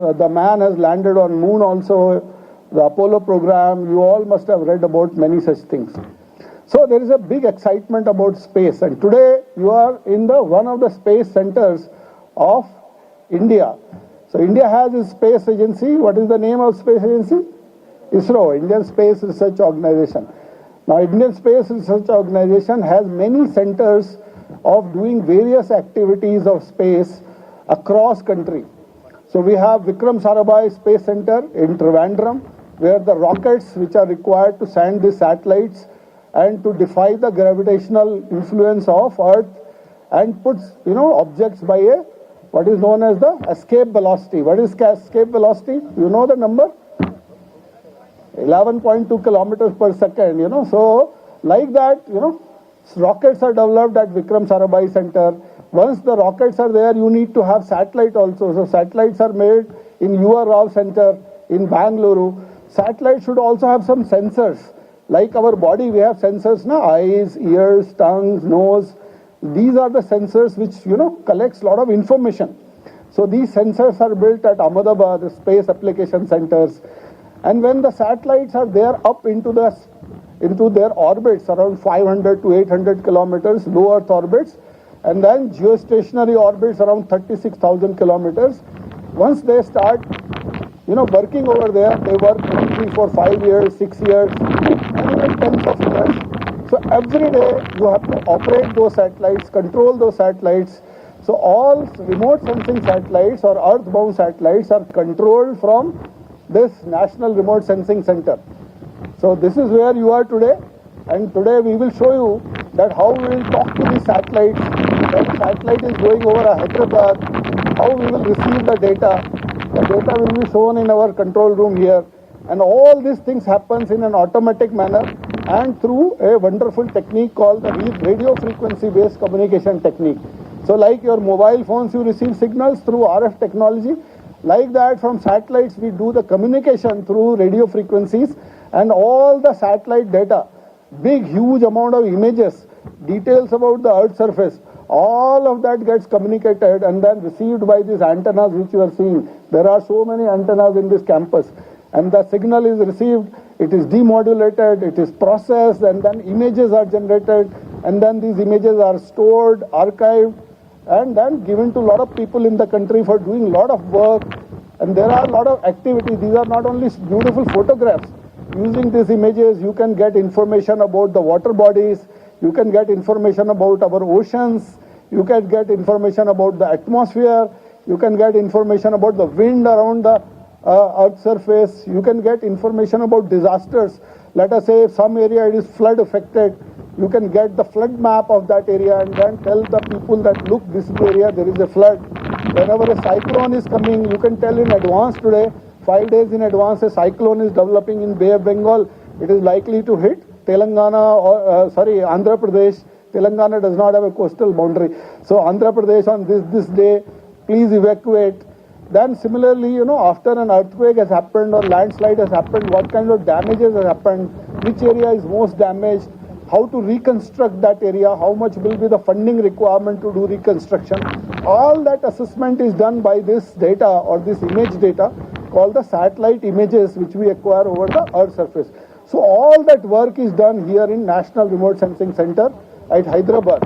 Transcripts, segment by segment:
The man has landed on moon also, the Apollo program. You all must have read about many such things. So there is a big excitement about space, and today you are in one of the space centers of India. So India has a space agency. What is the name of space agency? ISRO, Indian Space Research Organization. Now Indian Space Research Organization has many centers of doing various activities of space across country. So we have Vikram Sarabhai Space Center in Trivandrum, where the rockets which are required to send the satellites and to defy the gravitational influence of Earth and puts objects by a what is known as the escape velocity. What is escape velocity? You know the number? 11.2 kilometers per second. So like that, rockets are developed at Vikram Sarabhai Center. Once the rockets are there, you need to have satellite also. So satellites are made in UR Rao Center in Bangalore. Satellites should also have some sensors. Like our body, we have sensors, eyes, ears, tongues, nose. These are the sensors which, collects a lot of information. So these sensors are built at Ahmedabad, the space application centers. And when the satellites are there up into their orbits, around 500 to 800 kilometers, low Earth orbits, and then geostationary orbits around 36,000 kilometers. Once they start, working over there, they work 3, 4, 5 years, 6 years, and even tens of years. So every day you have to operate those satellites, control those satellites. So all remote sensing satellites or earthbound satellites are controlled from this National Remote Sensing Center. So this is where you are today, and today we will show you that how we will talk to the satellites, when the satellite is going over Hyderabad, how we will receive the data. The data will be shown in our control room here, and all these things happens in an automatic manner and through a wonderful technique called the radio frequency based communication technique. So like your mobile phones, you receive signals through RF technology. Like that, from satellites we do the communication through radio frequencies, and all the satellite data, big huge amount of images, details about the Earth's surface, all of that gets communicated and then received by these antennas which you are seeing. There are so many antennas in this campus, and the signal is received, it is demodulated, it is processed, and then images are generated, and then these images are stored, archived, and then given to a lot of people in the country for doing a lot of work. And there are a lot of activities. These are not only beautiful photographs. Using these images, you can get information about the water bodies, you can get information about our oceans, you can get information about the atmosphere, you can get information about the wind around the Earth's surface, you can get information about disasters. Let us say if some area it is flood affected, you can get the flood map of that area and then tell the people that look, this area there is a flood. Whenever a cyclone is coming, you can tell in advance today, 5 days in advance, a cyclone is developing in Bay of Bengal. It is likely to hit Telangana or Andhra Pradesh. Telangana does not have a coastal boundary. So Andhra Pradesh on this day, please evacuate. Then similarly, after an earthquake has happened or landslide has happened, what kind of damages has happened, which area is most damaged, how to reconstruct that area, how much will be the funding requirement to do reconstruction. All that assessment is done by this data or this image data called the satellite images which we acquire over the Earth's surface. So all that work is done here in National Remote Sensing Center at Hyderabad.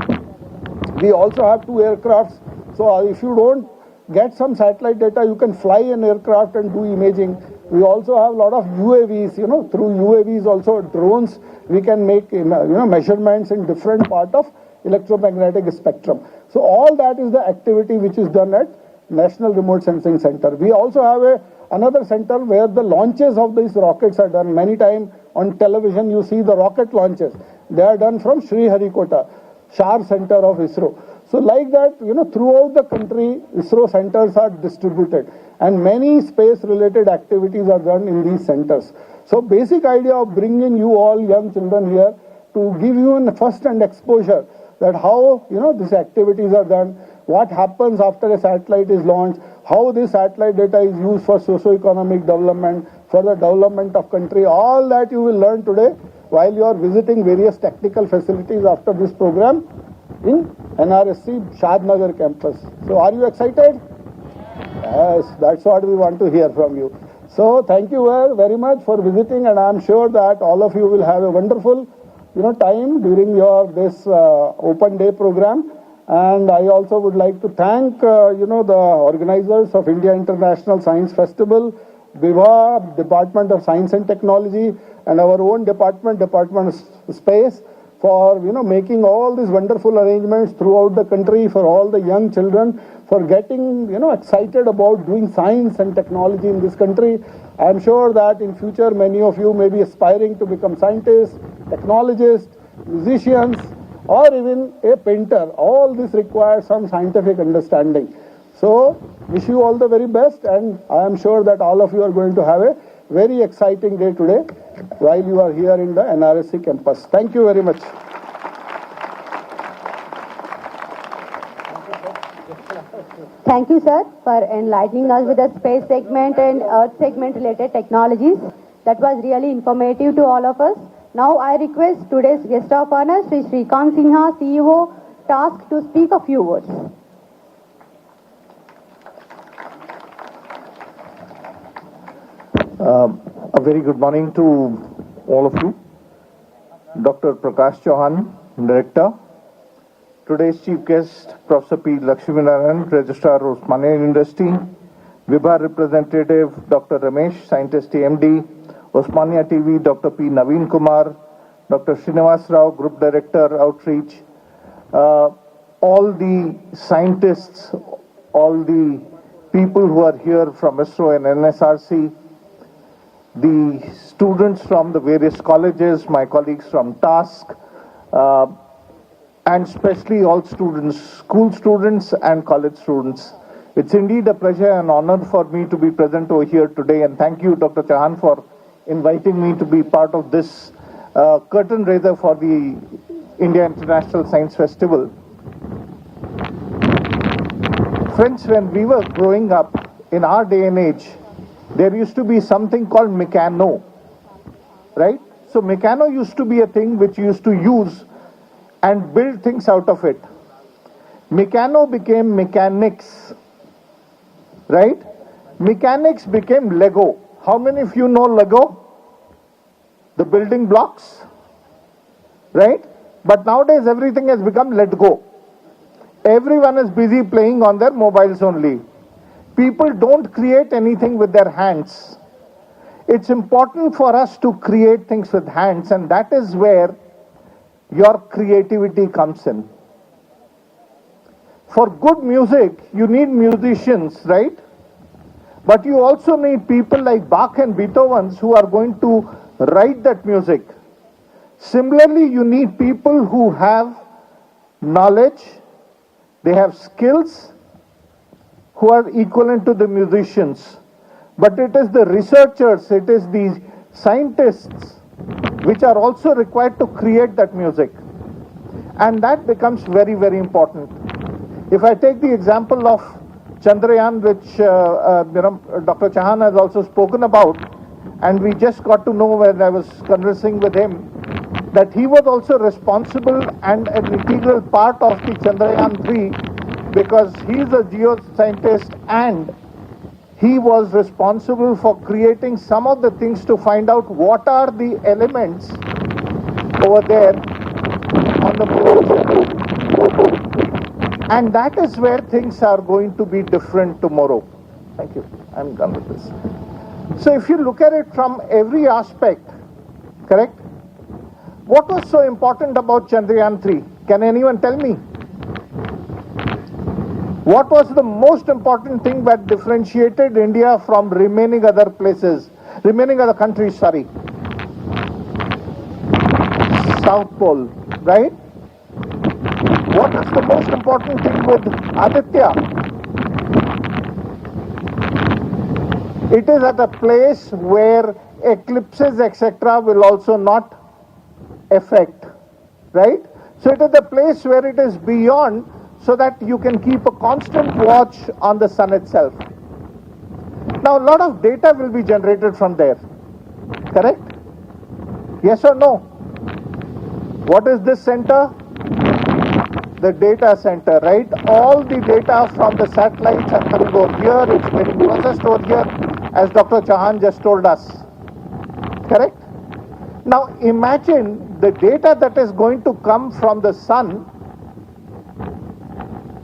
We also have 2 aircrafts. So if you don't get some satellite data, you can fly an aircraft and do imaging. We also have a lot of UAVs, through UAVs also drones, we can make, measurements in different part of electromagnetic spectrum. So all that is the activity which is done at National Remote Sensing Center. We also have another center where the launches of these rockets are done. Many times on television you see the rocket launches. They are done from Sriharikota, Shar Center of ISRO. So like that, throughout the country, ISRO centers are distributed, and many space-related activities are done in these centers. So basic idea of bringing you all young children here to give you a first-hand exposure that how, these activities are done, what happens after a satellite is launched, how this satellite data is used for socio-economic development, for the development of country. All that you will learn today while you are visiting various technical facilities after this program in NRSC Shadnagar campus. So are you excited? Yes, that's what we want to hear from you. So thank you very much for visiting, and I'm sure that all of you will have a wonderful, time during your this open day program. And I also would like to thank, the organizers of India International Science Festival, Viva, Department of Science and Technology, and our own Department of Space, for making all these wonderful arrangements throughout the country for all the young children, for getting excited about doing science and technology in this country. I am sure that in future many of you may be aspiring to become scientists, technologists, musicians, or even a painter. All this requires some scientific understanding. So wish you all the very best, and I am sure that all of you are going to have a very exciting day today while you are here in the NRSC campus. Thank you very much. Thank you, sir, for enlightening us with the space segment and earth segment related technologies. That was really informative to all of us. Now I request today's guest of honor, Sri Shrikant Sinha, CEO, tasked to speak a few words. A very good morning to all of you. Dr. Prakash Chauhan, Director. Today's chief guest, Professor P. Lakshminarayan, Registrar, Osmania University. Vibha representative, Dr. Ramesh, Scientist AMD. Osmania TV, Dr. P. Naveen Kumar. Dr. Srinivas Rao, Group Director, Outreach. All the scientists, all the people who are here from ISRO and NSRC, the students from the various colleges, my colleagues from TASK, and especially all students, school students and college students. It's indeed a pleasure and honor for me to be present over here today, and thank you, Dr. Chauhan, for inviting me to be part of this curtain raiser for the India International Science Festival. Friends, when we were growing up, in our day and age, there used to be something called Meccano, right? So Meccano used to be a thing which used to use and build things out of it. Meccano became mechanics, right? Mechanics became Lego. How many of you know Lego? The building blocks, right? But nowadays everything has become let go. Everyone is busy playing on their mobiles only. People don't create anything with their hands. It's important for us to create things with hands, and that is where your creativity comes in. For good music, you need musicians, right? But you also need people like Bach and Beethoven who are going to write that music. Similarly, you need people who have knowledge, they have skills, who are equivalent to the musicians. But it is the researchers, it is the scientists which are also required to create that music. And that becomes very, very important. If I take the example of Chandrayaan, which Dr. Chauhan has also spoken about, and we just got to know when I was conversing with him, that he was also responsible and an integral part of the Chandrayaan 3, because he is a geoscientist and he was responsible for creating some of the things to find out what are the elements over there on the moon. And that is where things are going to be different tomorrow. Thank you. I'm done with this. So if you look at it from every aspect, correct? What was so important about Chandrayaan 3? Can anyone tell me? What was the most important thing that differentiated India from remaining other countries, sorry? South Pole, right? What is the most important thing with Aditya? It is at a place where eclipses, etc. will also not affect, right? So it is a place where it is beyond, so that you can keep a constant watch on the sun itself. Now, a lot of data will be generated from there, correct? Yes or no? What is this center? the data center, right? All the data from the satellites are coming over here, it's getting processed over here, as Dr. Chauhan just told us. Correct? Now imagine the data that is going to come from the sun.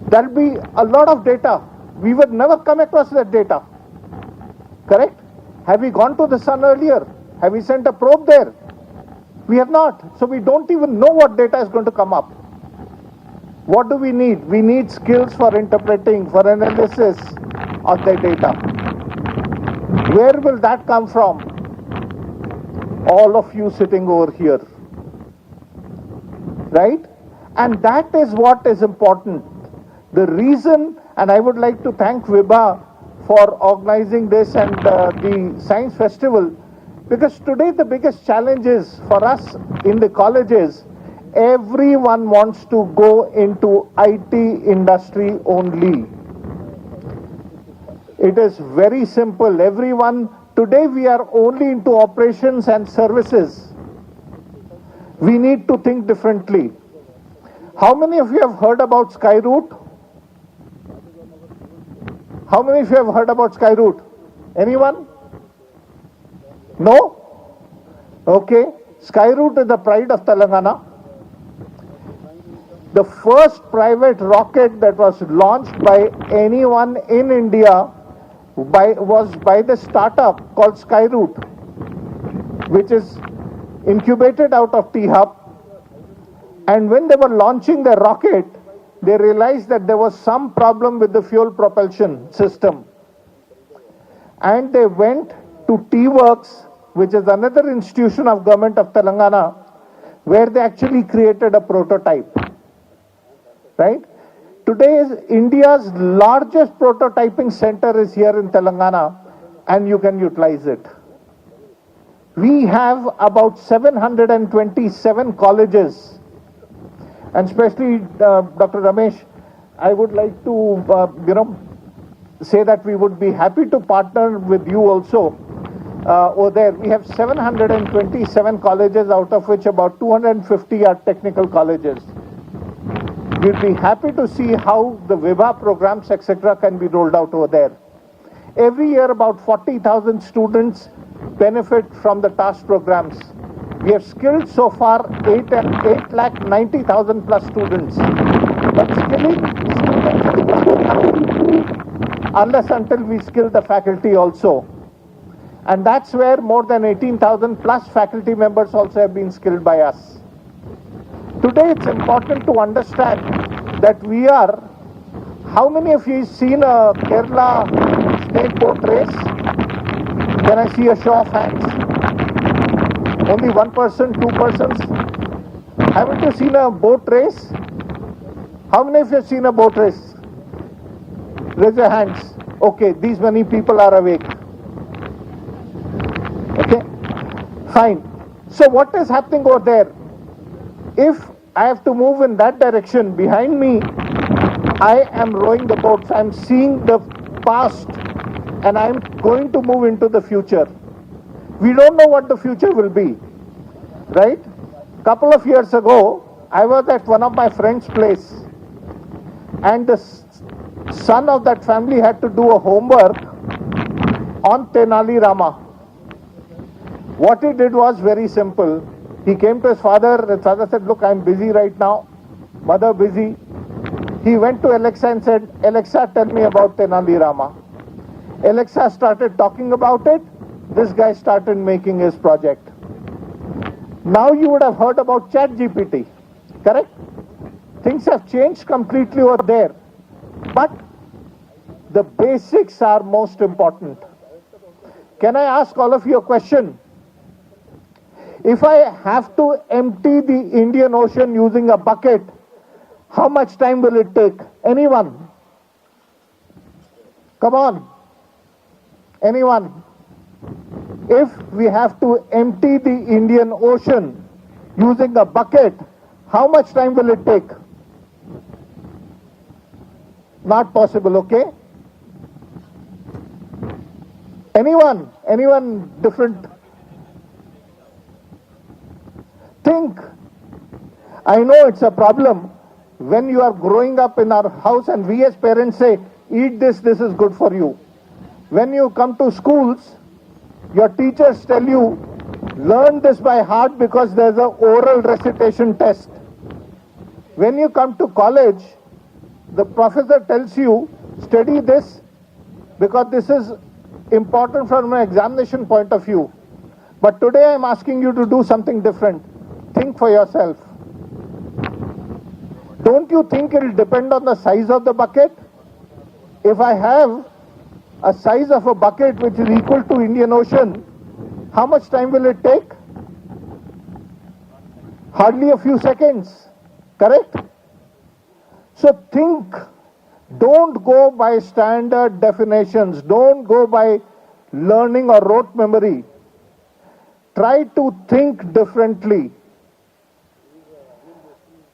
There will be a lot of data. We would never come across that data. Correct? Have we gone to the sun earlier? Have we sent a probe there? We have not. So we don't even know what data is going to come up. What do we need? We need skills for interpreting, for analysis of the data. Where will that come from? All of you sitting over here. Right? And that is what is important. The reason, and I would like to thank Vibha for organizing this and the Science Festival, because today the biggest challenge is for us in the colleges, everyone wants to go into IT industry only. It is very simple. Everyone, today we are only into operations and services. We need to think differently. How many of you have heard about Skyroot? How many of you have heard about Skyroot? Anyone? No? Okay. Skyroot is the pride of Telangana. The first private rocket that was launched by anyone in India was by the startup called Skyroot, which is incubated out of T-Hub. And when they were launching the rocket, they realized that there was some problem with the fuel propulsion system. And they went to T-Works, which is another institution of government of Telangana, where they actually created a prototype. Right? Today is India's largest prototyping center is here in Telangana, and you can utilize it. We have about 727 colleges. And especially, Dr. Ramesh, I would like to, say that we would be happy to partner with you also over there. We have 727 colleges, out of which about 250 are technical colleges. We'd be happy to see how the Vibha programs, etc., can be rolled out over there. Every year, about 40,000 students benefit from the task programs. We have skilled so far 8,90,000 plus students. But skilling unless until we skill the faculty also. And that's where more than 18,000 plus faculty members also have been skilled by us. Today it's important to understand that we are, how many of you have seen a Kerala state boat race? Can I see a show of hands? Only one person, two persons? Haven't you seen a boat race? How many of you have seen a boat race? Raise your hands. Okay, these many people are awake. Okay, fine. So what is happening over there? If I have to move in that direction, behind me, I am rowing the boats. I am seeing the past and I am going to move into the future. We don't know what the future will be, right? Couple of years ago, I was at one of my friend's place and the son of that family had to do a homework on Tenali Rama. What he did was very simple. He came to his father, his father said, look, I'm busy right now, mother busy. He went to Alexa and said, Alexa, tell me about Tenali Rama. Alexa started talking about it. This guy started making his project. Now you would have heard about ChatGPT, correct? Things have changed completely over there. But the basics are most important. Can I ask all of you a question? If I have to empty the Indian Ocean using a bucket, how much time will it take? Anyone? Come on. Anyone? If we have to empty the Indian Ocean using a bucket, how much time will it take? Not possible, okay? Anyone? Anyone different? Think. I know it's a problem. when you are growing up in our house and we as parents say, eat this, this is good for you. When you come to schools, your teachers tell you, learn this by heart because there's an oral recitation test. When you come to college, the professor tells you, study this because this is important from an examination point of view. But today I am asking you to do something different. Think for yourself. Don't you think it will depend on the size of the bucket? If I have a size of a bucket which is equal to Indian Ocean, how much time will it take? Hardly a few seconds, correct? So think, don't go by standard definitions, don't go by learning or rote memory. Try to think differently.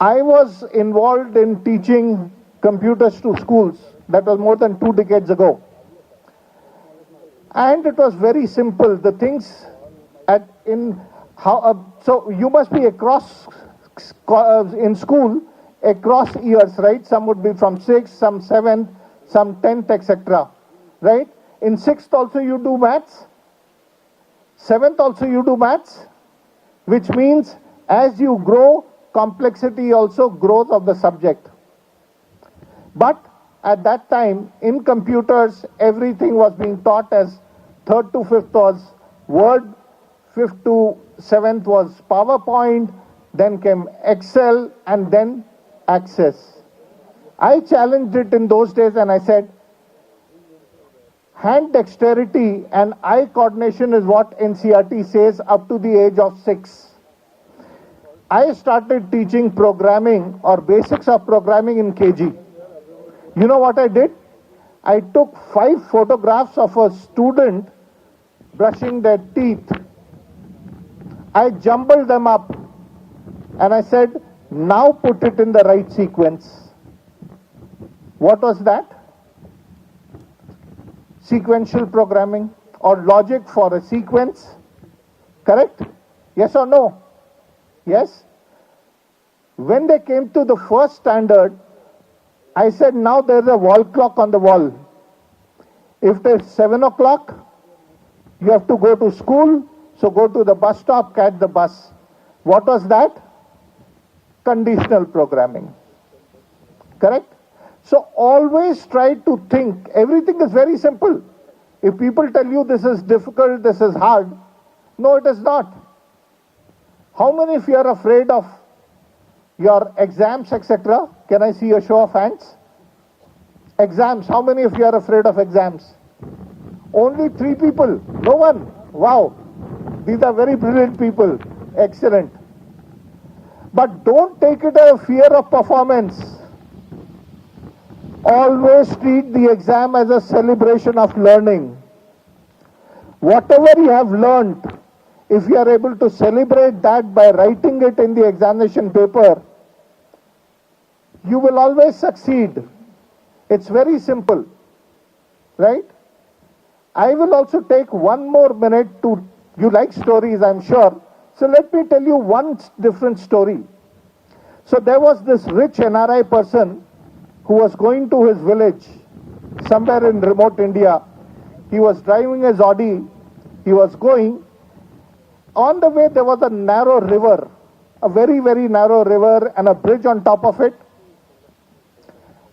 I was involved in teaching computers to schools. That was more than 2 decades ago. And it was very simple. The things so you must be across in school across years, right? Some would be from 6th, some 7th, some 10th, etc. Right? In 6th also you do maths. 7th also you do maths, which means as you grow, complexity also grows of the subject. But at that time, in computers, everything was being taught as 3rd to 5th was Word, 5th to 7th was PowerPoint, then came Excel, and then Access. I challenged it in those days and I said, hand dexterity and eye coordination is what NCERT says up to the age of 6. I started teaching programming or basics of programming in KG. You know what I did? I took 5 photographs of a student brushing their teeth. I jumbled them up and I said, now put it in the right sequence. What was that? Sequential programming or logic for a sequence. Correct? Yes or no? Yes? When they came to the first standard, I said, now there's a wall clock on the wall. If it's 7 o'clock, you have to go to school, so go to the bus stop, catch the bus. What was that? Conditional programming. Correct? So always try to think. Everything is very simple. If people tell you this is difficult, this is hard, no, it is not. How many of you are afraid of your exams, etc.? Can I see a show of hands? Exams. How many of you are afraid of exams? Only 3 people. No one. Wow. These are very brilliant people. Excellent. But don't take it as a fear of performance. Always treat the exam as a celebration of learning. Whatever you have learned, if you are able to celebrate that by writing it in the examination paper, you will always succeed. It's very simple, right? I will also take 1 more minute to, you like stories, I'm sure. So let me tell you one different story. So there was this rich NRI person who was going to his village, somewhere in remote India. He was driving his Audi, he was going. On the way there was a narrow river, a very, very narrow river and a bridge on top of it.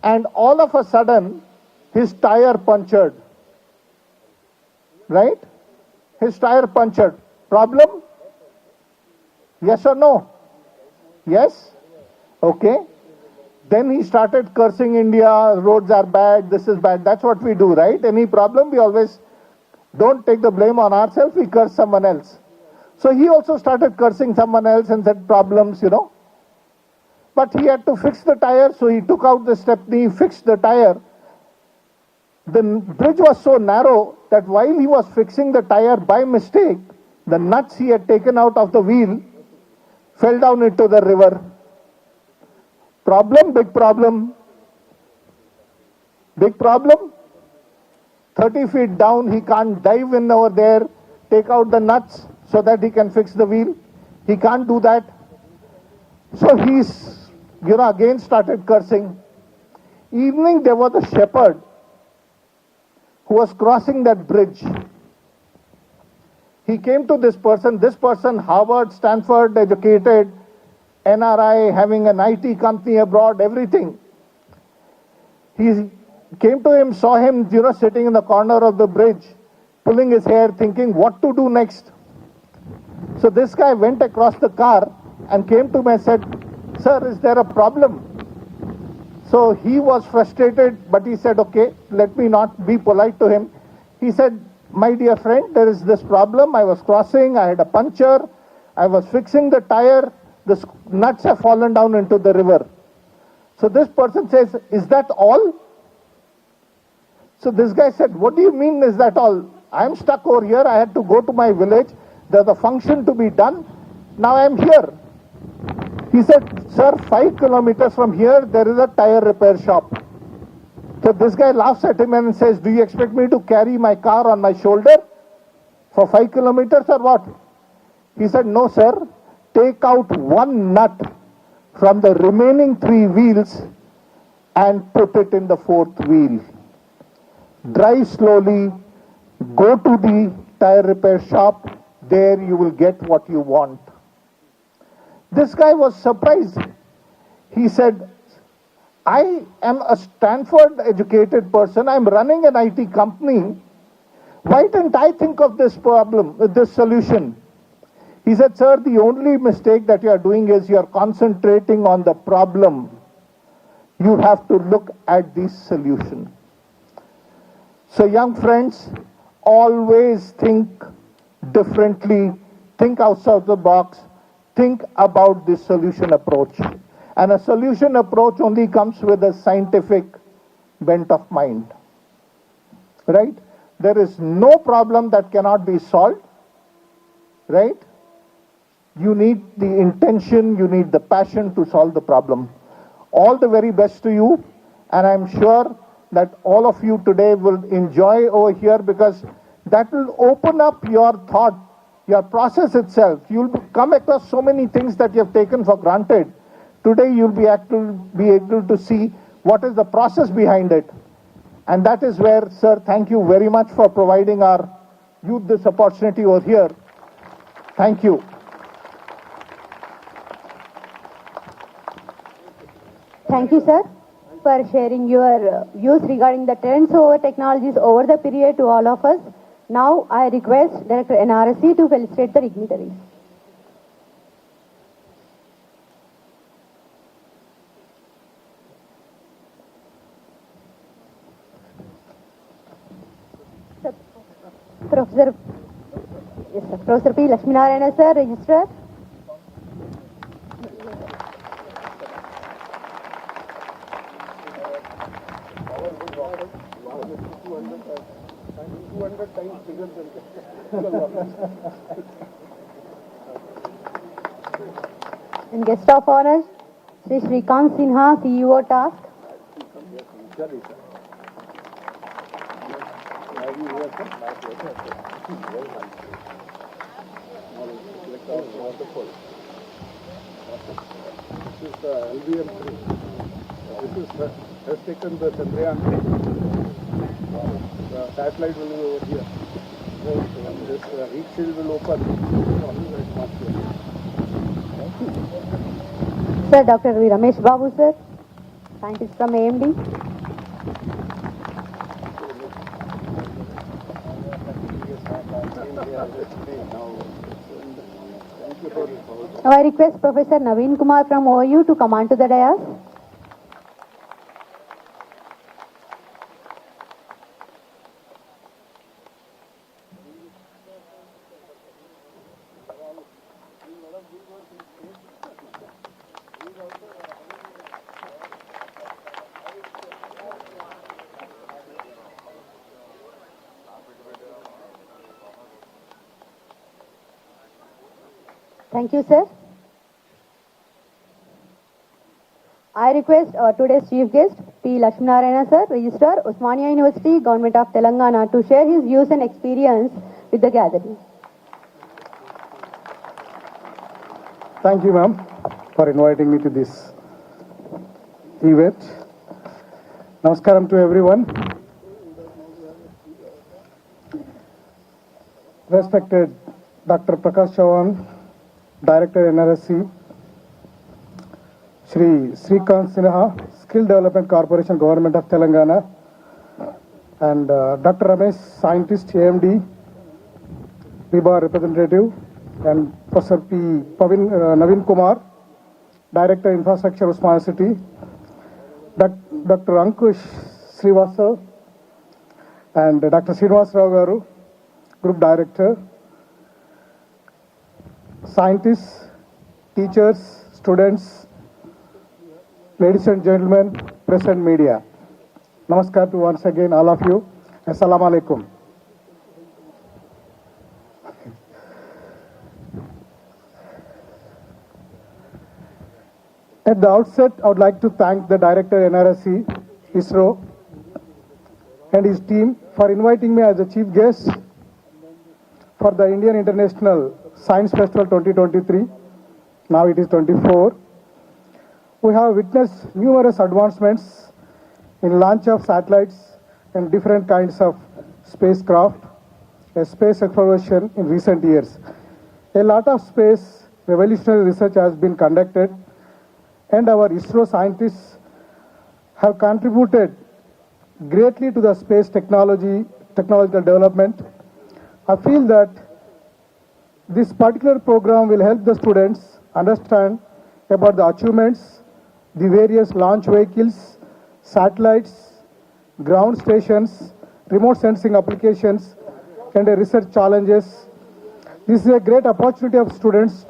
And all of a sudden, his tire punctured. Right? His tire punctured. Problem? Yes or no? Yes? Okay. Then he started cursing India, roads are bad, this is bad. That's what we do, right? Any problem, we always don't take the blame on ourselves, we curse someone else. So he also started cursing someone else and said problems, you know. But he had to fix the tire, so he took out the stepney, fixed the tire. The bridge was so narrow that while he was fixing the tire by mistake, the nuts he had taken out of the wheel fell down into the river. Problem, big problem. Big problem. 30 feet down, he can't dive in over there, take out the nuts so that he can fix the wheel. He can't do that. So he's again started cursing. Evening, there was a shepherd who was crossing that bridge. He came to this person, Harvard, Stanford, educated, NRI, having an IT company abroad, everything. He came to him, saw him, sitting in the corner of the bridge, pulling his hair, thinking what to do next. So this guy went across the car and came to me and said, "Sir, is there a problem?" So he was frustrated, but he said, "Okay, let me not be polite to him." He said, "My dear friend, there is this problem. I was crossing, I had a puncture, I was fixing the tire, the nuts have fallen down into the river." So this person says, "Is that all?" So this guy said, "What do you mean, is that all? I'm stuck over here. I had to go to my village. There's a function to be done. Now I'm here." He said, "Sir, 5 kilometers from here, there is a tire repair shop." So this guy laughs at him and says, "Do you expect me to carry my car on my shoulder for 5 kilometers or what?" He said, "No, sir. Take out one nut from the remaining 3 wheels and put it in the 4th wheel. Drive slowly, go to the tire repair shop. There you will get what you want." This guy was surprised. He said, "I am a Stanford educated person. I'm running an IT company. Why didn't I think of this problem, this solution?" He said, "Sir, the only mistake that you are doing is you are concentrating on the problem. You have to look at the solution." So young friends, always think differently, think outside the box, think about the solution approach. And a solution approach only comes with a scientific bent of mind. Right? There is no problem that cannot be solved. Right? You need the intention, you need the passion to solve the problem. All the very best to you, and I'm sure that all of you today will enjoy over here, because that will open up your thought, your process itself. You'll come across so many things that you have taken for granted. Today you'll be able to see what is the process behind it. And that is where, sir, thank you very much for providing our youth this opportunity over here. Thank you. Thank you, sir, for sharing your views regarding the trends over technologies over the period to all of us. Now, I request Director NRSC to felicitate the dignitaries. Sir, Professor P. Lakshminarayana, sir, Registrar. And guest of honor, Sri Shrikant Sinha, CEO Task. This is the LVM3. Has taken the Chandrayaan 3. The satellite will be over here. This heat shield will open. Sir, Dr. V. Ramesh Babu, sir, scientist from AMD. Now I request Professor Naveen Kumar from OU to come on to the dais. Thank you, sir. I request today's chief guest, P. Lakshminarayana, sir, Registrar, Osmania University, Government of Telangana, to share his views and experience with the gathering. Thank you, ma'am, for inviting me to this event. Namaskaram to everyone. Respected Dr. Prakash Chavan, Director NRSC, Shri Srikant Sinha, Skill Development Corporation, Government of Telangana, and Dr. Ramesh, Scientist, AMD, Vibar Representative, and Professor Naveen Kumar, Director Infrastructure, Usmania City, Dr. Ankush Srivastava, and Dr. Srinivas Rao Garu, Group Director, scientists, teachers, students, ladies and gentlemen, press and media. Namaskar to once again all of you. Assalamu alaikum. At the outset, I would like to thank the Director NRSC, ISRO, and his team for inviting me as a chief guest for the Indian International Science Festival 2023. Now it is 24. We have witnessed numerous advancements in launch of satellites and different kinds of spacecraft, space exploration in recent years. A lot of space revolutionary research has been conducted, and our ISRO scientists have contributed greatly to the space technological development. I feel that this particular program will help the students understand about the achievements, the various launch vehicles, satellites, ground stations, remote sensing applications, and the research challenges. This is a great opportunity of students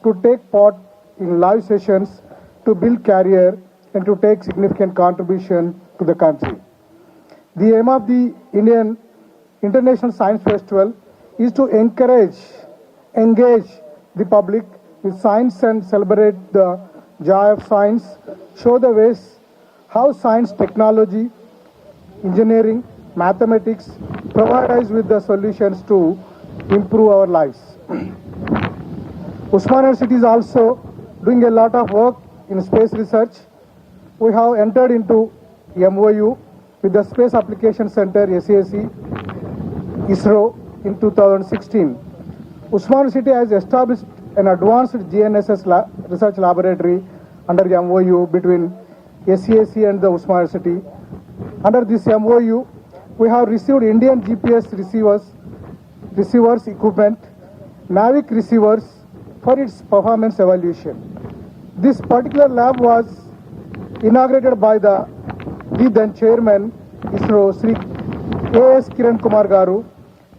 to take part in live sessions, to build career, and to take significant contribution to the country. The aim of the Indian International Science Festival is to engage the public with science and celebrate the joy of science, show the ways how science, technology, engineering, mathematics provide us with the solutions to improve our lives. Usmania City is also doing a lot of work in space research. We have entered into MOU with the Space Application Center, SAC, ISRO in 2016. Usmania City has established an advanced GNSS research laboratory under the MOU between SAC and the Usmania City. Under this MOU, we have received Indian GPS receivers equipment, NAVIC receivers for its performance evaluation. This particular lab was inaugurated by the then Chairman ISRO, Sri A.S. Kiran Kumar Garu,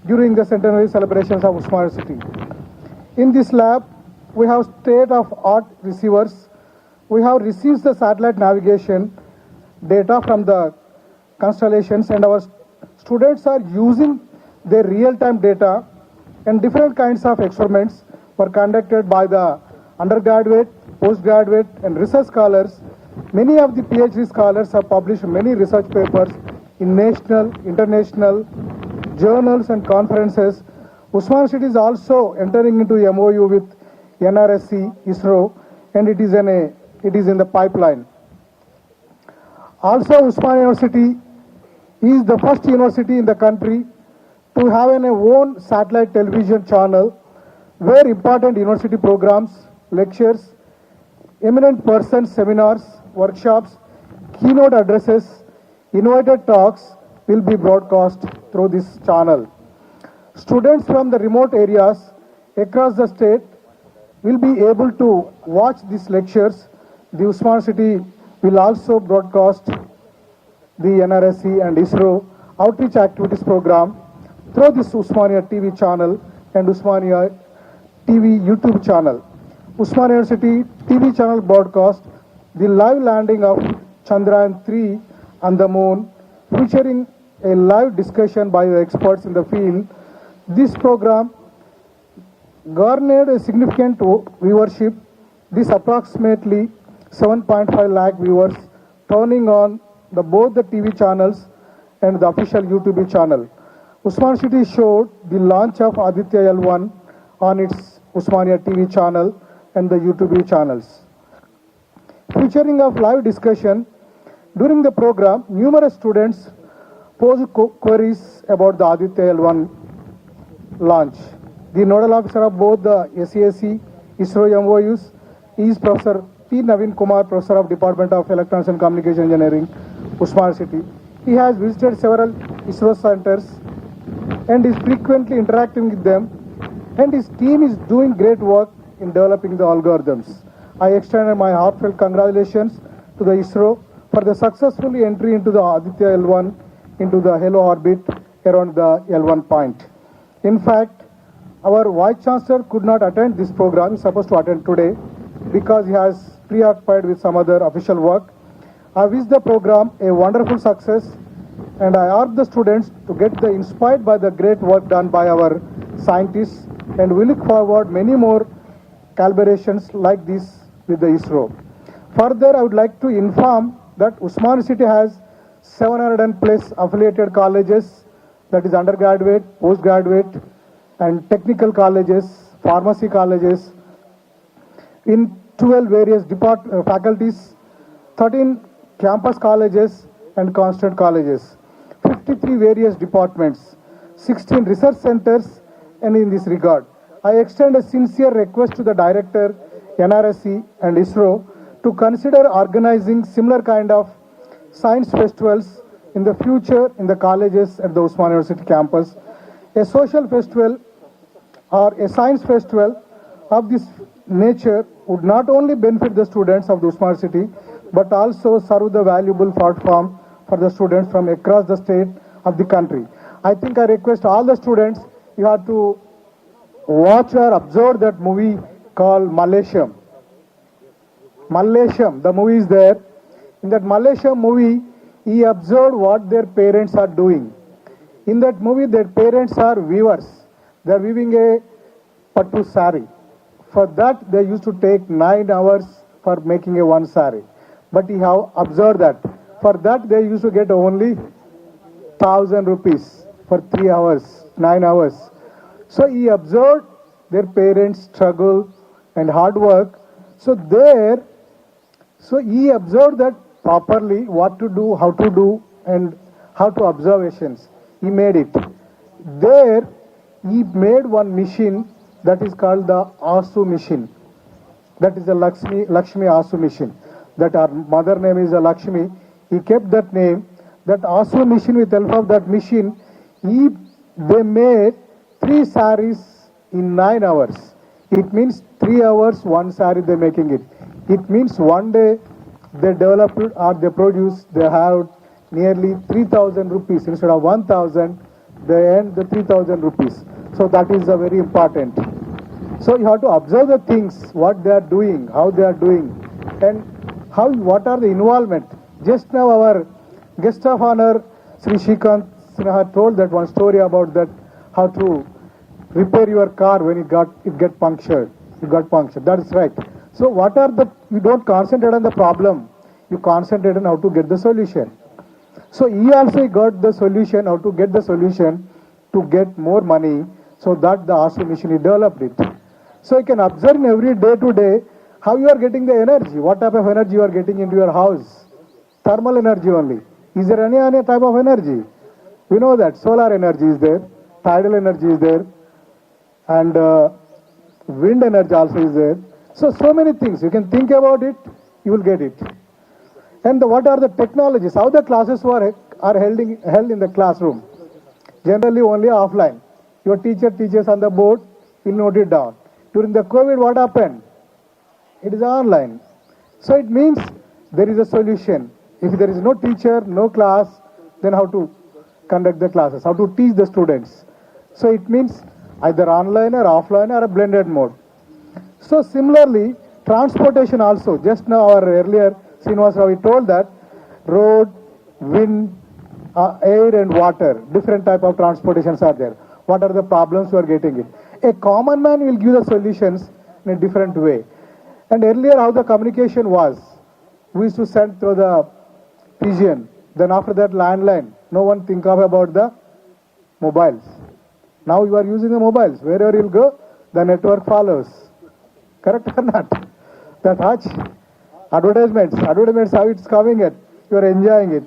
during the centenary celebrations of Usmania City. In this lab, we have state-of-art receivers. We have received the satellite navigation data from the constellations, and our students are using their real-time data, and different kinds of experiments were conducted by the undergraduate, postgraduate, and research scholars. Many of the PhD scholars have published many research papers in national, international journals and conferences. Usmania City is also entering into MOU with NRSC, ISRO, and it is in the pipeline. Also, Usmania University is the first university in the country to have an own satellite television channel where important university programs, lectures, eminent persons, seminars, workshops, keynote addresses, invited talks will be broadcast through this channel. Students from the remote areas across the state will be able to watch these lectures. The Usmania City will also broadcast the NRSC and ISRO outreach activities program through this Usmania TV channel and Usmania TV YouTube channel. Usmania University TV channel broadcast the live landing of Chandrayaan-3 on the moon, featuring a live discussion by the experts in the field. This program garnered a significant viewership. This approximately 7.5 lakh viewers turning on both the TV channels and the official YouTube channel. Usmania City showed the launch of Aditya L1 on its Usmania TV channel and the YouTube channels. Featuring of live discussion, During the program, numerous students posed queries about the Aditya L1 launch. The nodal officer of both the SESC, ISRO MOUs is Professor P. Naveen Kumar, Professor of Department of Electronics and Communication Engineering, Usman City. He has visited several ISRO centers and is frequently interacting with them, and his team is doing great work in developing the algorithms. I extended my heartfelt congratulations to the ISRO for the successful entry into the Aditya L1 into the halo orbit around the L1 point. In fact, our Vice Chancellor could not attend this program. He is supposed to attend today because he has preoccupied with some other official work. I wish the program a wonderful success, and I urge the students to get inspired by the great work done by our scientists, and we look forward many more collaborations like this with the ISRO. Further, I would like to inform that Usman City has 700 plus affiliated colleges, that is undergraduate, postgraduate, and technical colleges, pharmacy colleges, in 12 various faculties, 13 campus colleges and constant colleges, 53 various departments, 16 research centers, and in this regard, I extend a sincere request to the Director, NRSC and ISRO to consider organizing similar kind of science festivals in the future in the colleges at the Usman University campus. A social festival or a science festival of this nature would not only benefit the students of the Usman City, but also serve the valuable platform for the students from across the state of the country. I think I request all the students, you have to watch or observe that movie called Malaysium. Malaysium, the movie is there. In that Malaysium movie, he observed what their parents are doing. In that movie, their parents are weavers. They are weaving a pattu sari. For that, they used to take 9 hours for making a one sari. But he have observed that. For that, they used to get only 1,000 rupees for 3 hours, 9 hours. So he observed their parents' struggle and hard work. So he observed that properly, what to do, how to do, and how to observations. He made it. There, he made one machine that is called the Asu machine. That is the Lakshmi Asu machine. That our mother name is Lakshmi. He kept that name. That Asu machine, with the help of that machine, they made 3 saris in 9 hours. It means 3 hours, 1 sari they making it. It means one day they developed or they produced, they have nearly 3,000 rupees. Instead of 1,000, they earn the 3,000 rupees. So that is very important. So you have to observe the things, what they are doing, how they are doing, and what are the involvement. Just now our guest of honor, Sri Shrikant Sinha, told that one story about that, how to repair your car when it got punctured. That is right. So you don't concentrate on the problem, you concentrate on how to get the solution. So he also got the solution, how to get the solution to get more money, so that the Asu machine, he developed it. So you can observe in every day to day how you are getting the energy, what type of energy you are getting into your house. Thermal energy only. Is there any other type of energy? We know that solar energy is there, tidal energy is there, and wind energy also is there. So many things. You can think about it, you will get it. And what are the technologies? How the classes are held in the classroom? Generally only offline. Your teacher teaches on the board, you will note it down. During the COVID, what happened? It is online. So it means there is a solution. If there is no teacher, no class, then how to conduct the classes, how to teach the students. So it means either online or offline or a blended mode. So similarly, transportation also. Just now our earlier Srinivas Rao told that road, wind, air and water, different type of transportations are there. What are the problems you are getting it? A common man will give the solutions in a different way. And earlier how the communication was, we used to send through the pigeon. Then after that landline, no one think of about the mobiles. Now you are using the mobiles. Wherever you go, the network follows. Correct or not? That much. Advertisements, how it's coming at. you are enjoying it.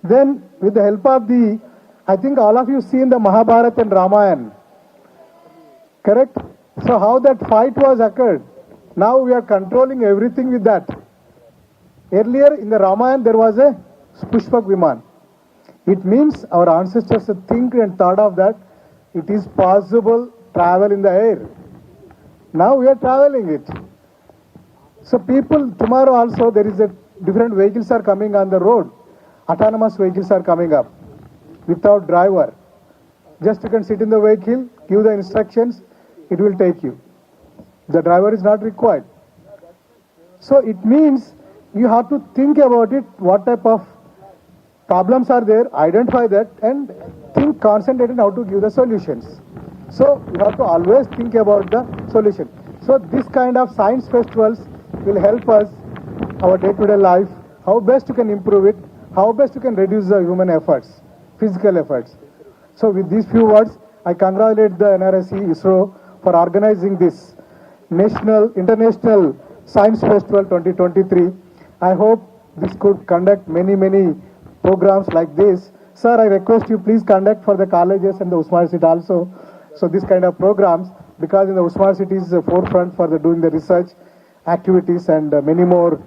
Then, with the help of the, I think all of you seen the Mahabharata and Ramayana, correct? So how that fight was occurred, now we are controlling everything with that. Earlier in the Ramayana there was a Pushpak Viman. It means our ancestors think and thought of that it is possible travel in the air. Now we are traveling it. So people, tomorrow also there is a different vehicles are coming on the road. Autonomous vehicles are coming up without driver. Just you can sit in the vehicle, give the instructions, it will take you. The driver is not required. So it means you have to think about it, what type of problems are there, identify that and think, concentrate on how to give the solutions. So you have to always think about the solution. So this kind of science festivals will help us, our day-to-day life, how best you can improve it, how best you can reduce the human efforts, physical efforts. So with these few words, I congratulate the NRSC ISRO for organizing this International Science Festival 2023. I hope this could conduct many programs like this. Sir, I request you please conduct for the colleges and the Usman City also. So this kind of programs, because in the Usman City is the forefront for doing the research activities and many more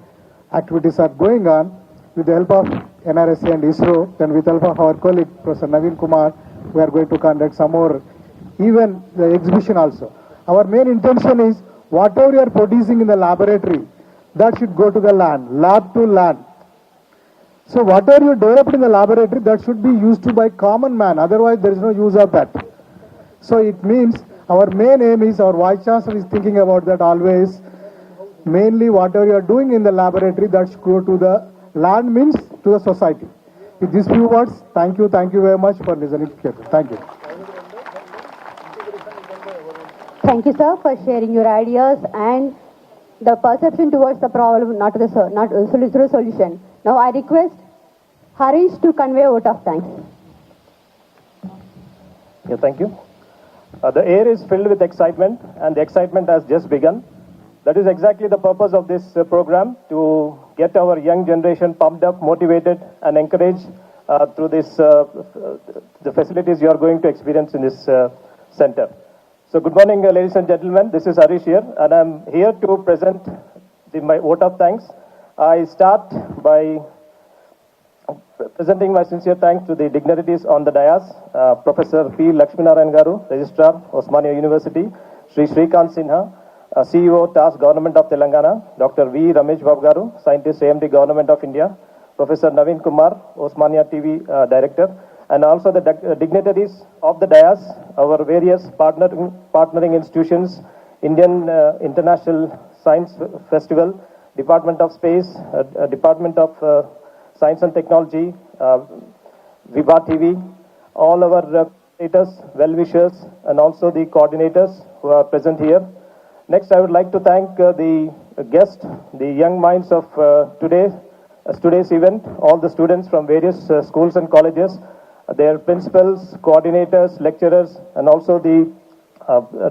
activities are going on. With the help of NRSC and ISRO, then with the help of our colleague Professor Naveen Kumar, we are going to conduct some more, even the exhibition also. Our main intention is whatever you are producing in the laboratory, that should go to the land, lab to land. So whatever you developed in the laboratory, that should be used to by common man, otherwise there is no use of that. So it means our main aim is, our Vice Chancellor is thinking about that always, mainly whatever you are doing in the laboratory, that should go to the land, means to the society. With these few words, thank you very much for listening. Thank you. Thank you, sir, for sharing your ideas and the perception towards the problem, not the solution. Now I request Harish to convey a vote of thanks. Yeah, thank you. The air is filled with excitement, and the excitement has just begun. That is exactly the purpose of this program, to get our young generation pumped up, motivated, and encouraged through this, the facilities you are going to experience in this center. So good morning, ladies and gentlemen. This is Harish here, and I'm here to present my vote of thanks. I start by presenting my sincere thanks to the dignitaries on the dais, Professor P. Lakshminarayan Garu, Registrar, Osmania University, Sri Srikant Sinha, CEO, TAS Government of Telangana, Dr. V. Ramesh Babu Garu, Scientist, AMD Government of India, Professor Naveen Kumar, Osmania TV Director, and also the dignitaries of the dais, our various partnering institutions, Indian International Science Festival, Department of Space, Department of Science and Technology, Viva TV, all our coordinators, well-wishers, and also the coordinators who are present here. Next, I would like to thank the guests, the young minds of today's event, all the students from various schools and colleges, their principals, coordinators, lecturers, and also the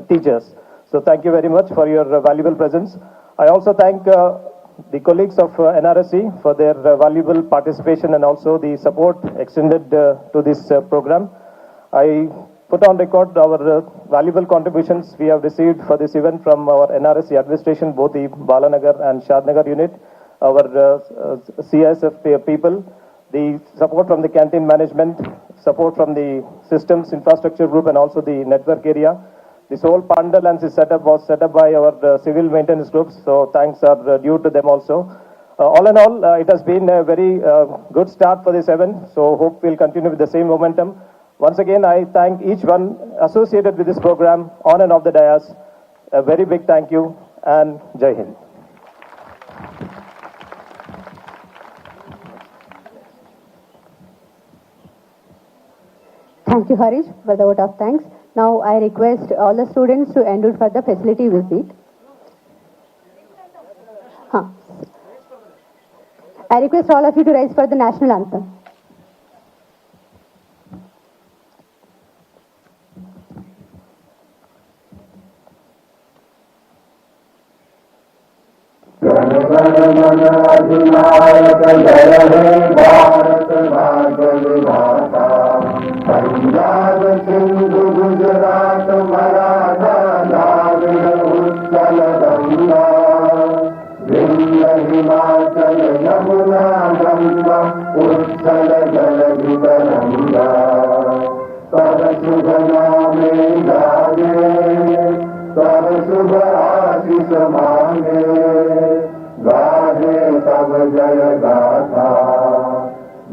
teachers. So thank you very much for your valuable presence. I also thank the colleagues of NRSC for their valuable participation and also the support extended to this program. I put on record our valuable contributions we have received for this event from our NRSC administration, both the Balanagar and Shadnagar unit, our CISF people, the support from the canteen management, support from the systems infrastructure group, and also the network area. This whole pandal and this setup was set up by our civil maintenance groups, so thanks are due to them also. All in all, it has been a very good start for this event, so hope we'll continue with the same momentum. Once again, I thank each one associated with this program on and off the dais. A very big thank you, and Jai Hind. Thank you, Harish, for the vote of thanks. Now I request all the students to enroll for the facility visit. I request all of you to rise for the national anthem. अधिनायक जय हे भारत भाग्य विधाता पंजाब सिंधु गुजरात मराठा द्राविड़ उत्कल गंगा विंध्य हिमाचल यमुना गंगा उत्कल जलधि तरंगा तब शुभ नामे गाजे तब शुभ आशीष मांगे गाहे तब जय गाथा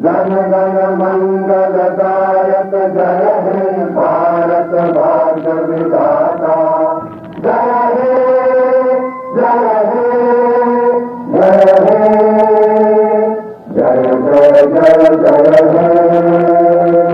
जन गण मंगल दायक जय हे भारत भाग्य विधाता जय हे जय हे जय हे जय जय जय जय हे।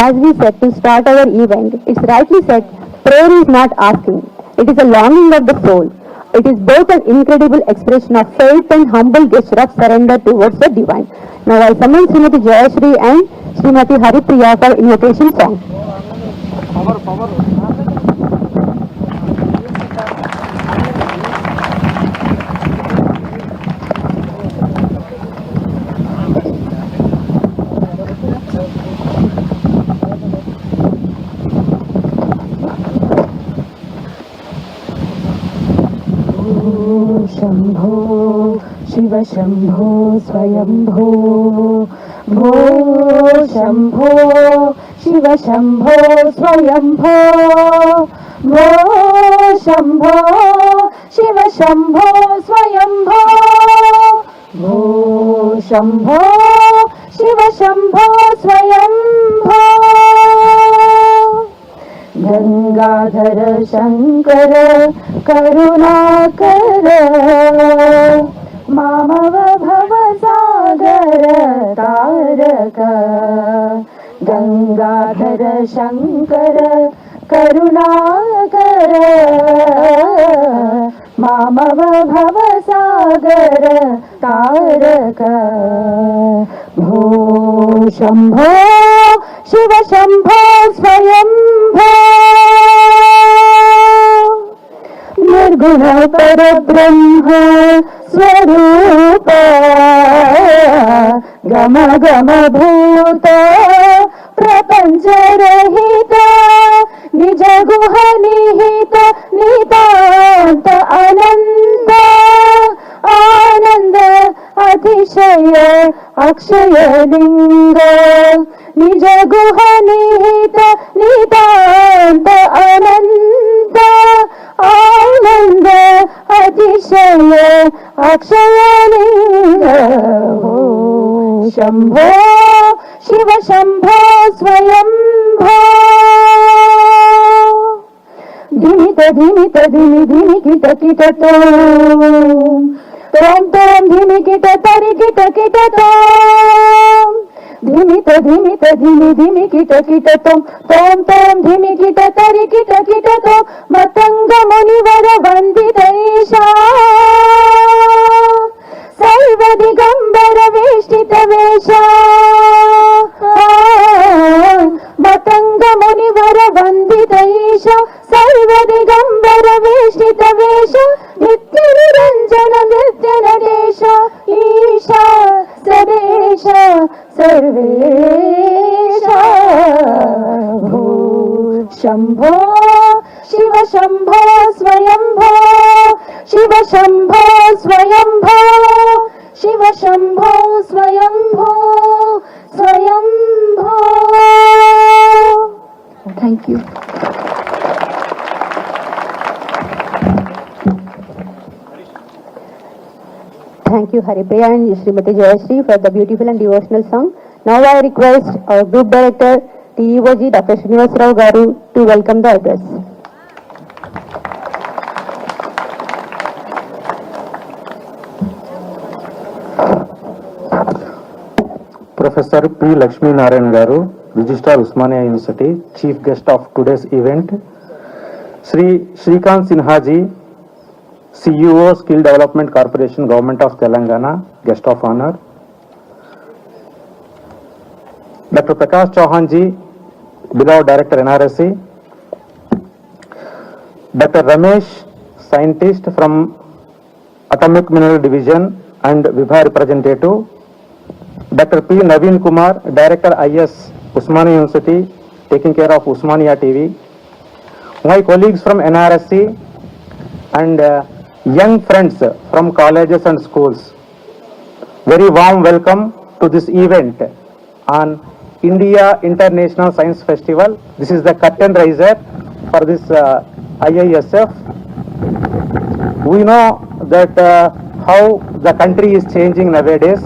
As we said to start our event, it's rightly said, prayer is not asking. It is a longing of the soul. It is both an incredible expression of faith and humble gesture of surrender towards the divine. Now I summon Srimati Jayashri and Srimati Haripriya for invocation song. Shambho Shiva Shambho Swayambho भो शंभो शिव शम्भो स्वयम्भो भो शम्भो शिव शम्भो स्वयम्भो भो शम्भो शिव शम्भो स्वयम्भो गंगाधर शंकर करुणाकर मामव भव सागर तारक गंगाधर शंकर करुणाकर मामव भव सागर तारक भो शंभो शिव शंभो स्वयंभो निर्गुण परब्रह्म स्वरूप गम गम भूत प्रपंच रहित निज गुह निहित नितांत अनंत आनंद अतिशय अक्षय लिंग निज गुह निहित नितांत अनंत आनंद अतिशय अक्षय लिंग शंभो शिव शंभो स्वयंभो धिमित धिमित धिमि धिमि किट किट तोम तोम धिमि किट तरि किट किट तोम धिमित धिमित धिमि धिमि किट किट तोम धिमि किट तरि किट किट तोम मतंग मुनिवर वंदित ईशा सर्व दिगंबर वेष्टित वेशा मतंग मुनिवर वंदित ईशा सर्व दिगंबर वेष्टित वेश नित्य निरंजन नृत्य नरेश ईशा सदेश सर्वेश भो शंभो शिव शंभो स्वयंभो शिव शंभो स्वयंभो शिव शंभो स्वयंभो स्वयंभो thank you Thank you, Haripriya and Srimati Jayashree, for the beautiful and devotional song. Now I request our Group Director, TEOG, Dr. Srinivas Rao Garu, to welcome the address. Professor P. Lakshmi Narayan Garu, Registrar Usmania University, Chief Guest of today's event. Sri Shrikant Sinha Ji, CEO, Skill Development Corporation, Government of Telangana, Guest of Honor. Dr. Prakash Chauhan Ji, beloved Director NRSC. Dr. Ramesh, Scientist from Atomic Mineral Division and Vibha Representative. Dr. P. Naveen Kumar, Director IS, Usmania University, taking care of Usmania TV. My colleagues from NRSC and young friends from colleges and schools, very warm welcome to this event on India International Science Festival. This is the curtain raiser for this IISF. We know that how the country is changing nowadays.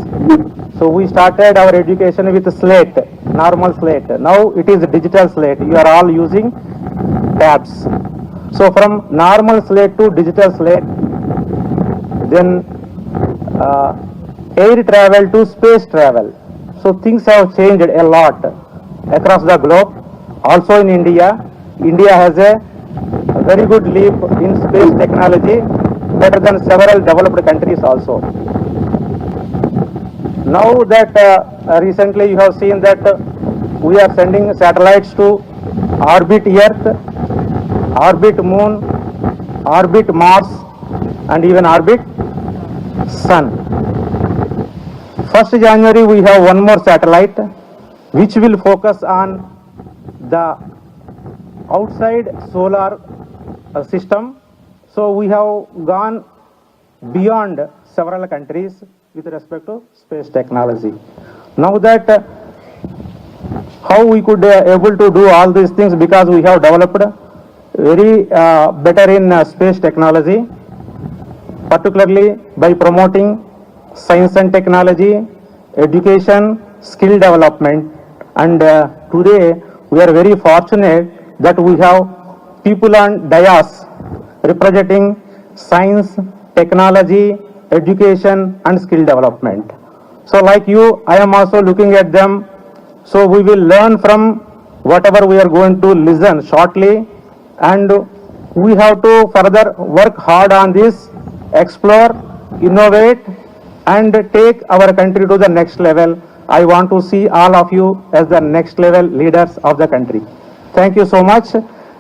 So we started our education with slate, normal slate. Now it is digital slate. You are all using tabs. So from normal slate to digital slate, then air travel to space travel. So things have changed a lot across the globe. Also in India, India has a very good leap in space technology, better than several developed countries also. Now that recently you have seen that we are sending satellites to orbit Earth, orbit Moon, orbit Mars, and even orbit Sun. 1st January we have one more satellite which will focus on the outside solar system. So we have gone beyond several countries with respect to space technology. Now that how we could able to do all these things, because we have developed very better in space technology, particularly by promoting science and technology, education, skill development. And today we are very fortunate that we have people on dais representing science, technology, education and skill development. So like you, I am also looking at them. So we will learn from whatever we are going to listen shortly, and we have to further work hard on this, explore, innovate and take our country to the next level. I want to see all of you as the next level leaders of the country. Thank you so much.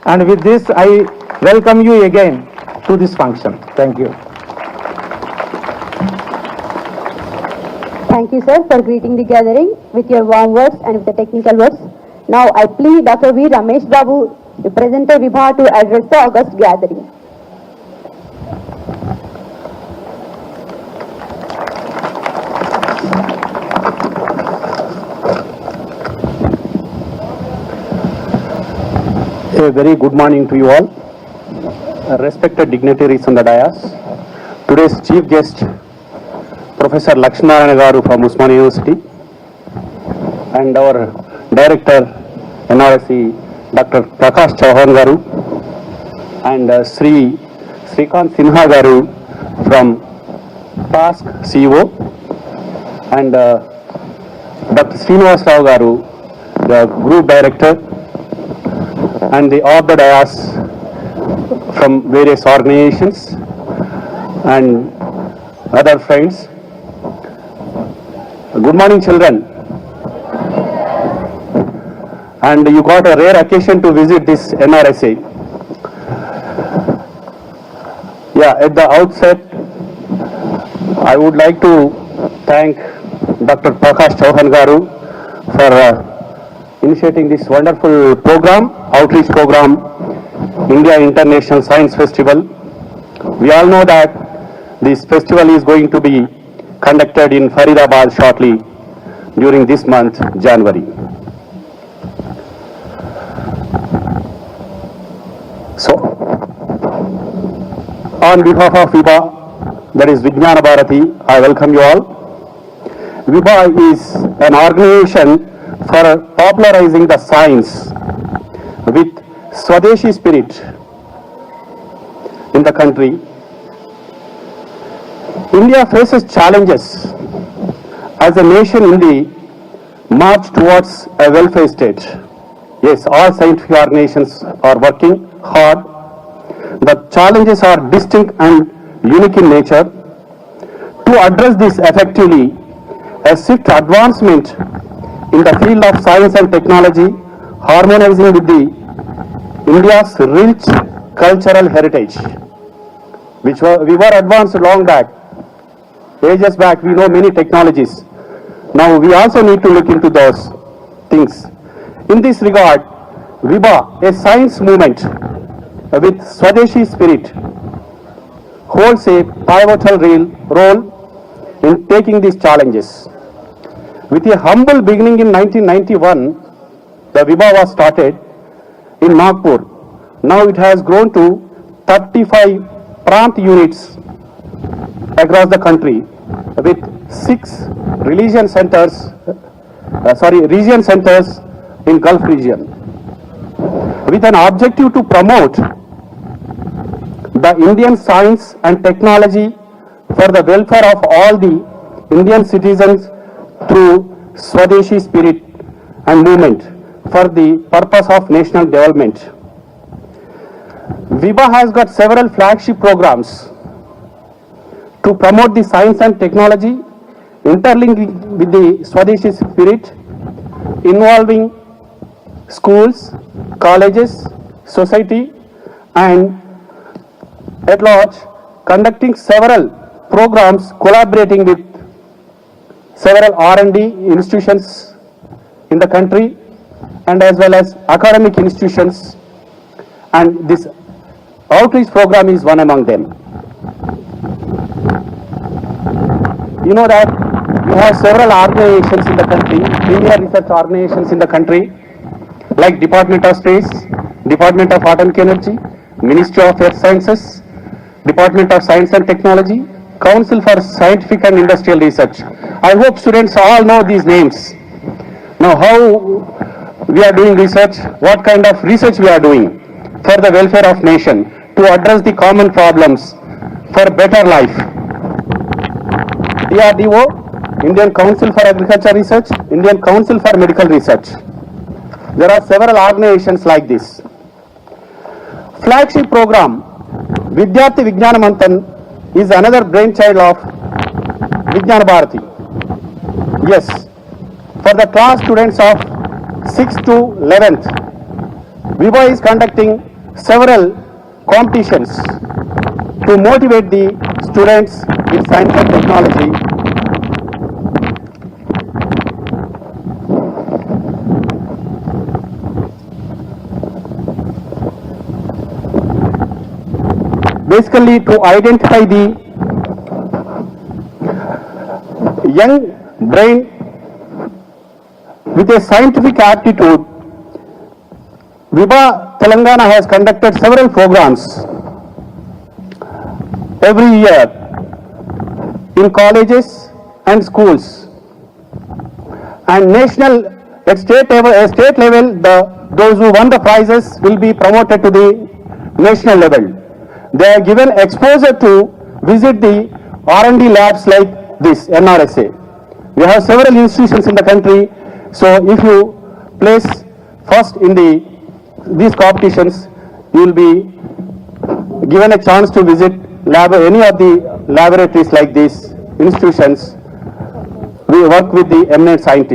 And with this, I welcome you again to this function. Thank you. Thank you, sir, for greeting the gathering with your warm words and with the technical words. Now I plead Dr. V. Ramesh Babu, Representative Vibha, to address the august gathering. A very good morning to you all. Respected dignitaries on the dais. Today's chief guest, Professor Lakshminarayan Garu from Usmania University, and our Director, NRSC, Dr. Prakash Chauhan Garu, and Srikant Sinha Garu from Task CEO, and Dr. Srinivas Rao Garu, the Group Director, and the other dais from various organizations and other friends. Good morning, children. And you got a rare occasion to visit this NRSC. Yeah, at the outset, I would like to thank Dr. Prakash Chauhan Garu for initiating this wonderful program, outreach program, India International Science Festival. We all know that this festival is going to be conducted in Hyderabad shortly during this month, January. So, on behalf of VIBA, that is Vijnana Bharati, I welcome you all. VIBA is an organization for popularizing the science with Swadeshi spirit in the country. India faces challenges as a nation in the march towards a welfare state. Yes, all scientific organizations are working hard. The challenges are distinct and unique in nature. To address this effectively, a swift advancement in the field of science and technology, harmonizing with the India's rich cultural heritage, which we were advanced long back. Ages back, we know many technologies. Now we also need to look into those things. In this regard, VIBA, a science movement with Swadeshi spirit, holds a pivotal role in taking these challenges. With a humble beginning in 1991, the VIBA was started in Nagpur. Now it has grown to 35 Prant units across the country with 6 region centers in Gulf region, with an objective to promote the Indian science and technology for the welfare of all the Indian citizens through Swadeshi spirit and movement for the purpose of national development. VIBA has got several flagship programs to promote the science and technology, interlinking with the Swadeshi spirit, involving schools, colleges, society, and at large, conducting several programs, collaborating with several R&D institutions in the country, and as well as academic institutions, and this outreach program is one among them. You know that We have several organizations in the country, premier research organizations in the country, like Department of Space, Department of Atomic Energy, Ministry of Earth Sciences, Department of Science and Technology, Council for Scientific and Industrial Research. I hope students all know these names. Now, how we are doing research, what kind of research we are doing for the welfare of nation, to address the common problems for better life. DRDO, Indian Council for Agriculture Research, Indian Council for Medical Research. There are several organizations like this. Flagship program, Vidyarthi Vijnana Manthan, is another brainchild of Vijnana Bharati. Yes, for the class students of 6th to 11th, Viva is conducting several competitions to motivate the students in science and technology. Basically, to identify the young brain with a scientific aptitude. Viva Telangana has conducted several programs every year in colleges and schools, and national at state level, those who won the prizes will be promoted to the national level. They are given exposure to visit the R&D labs like this, NRSC. We have several institutions in the country, so if you place first in these competitions, you will be given a chance to visit any of the laboratories like these institutions. We work with the eminent scientists.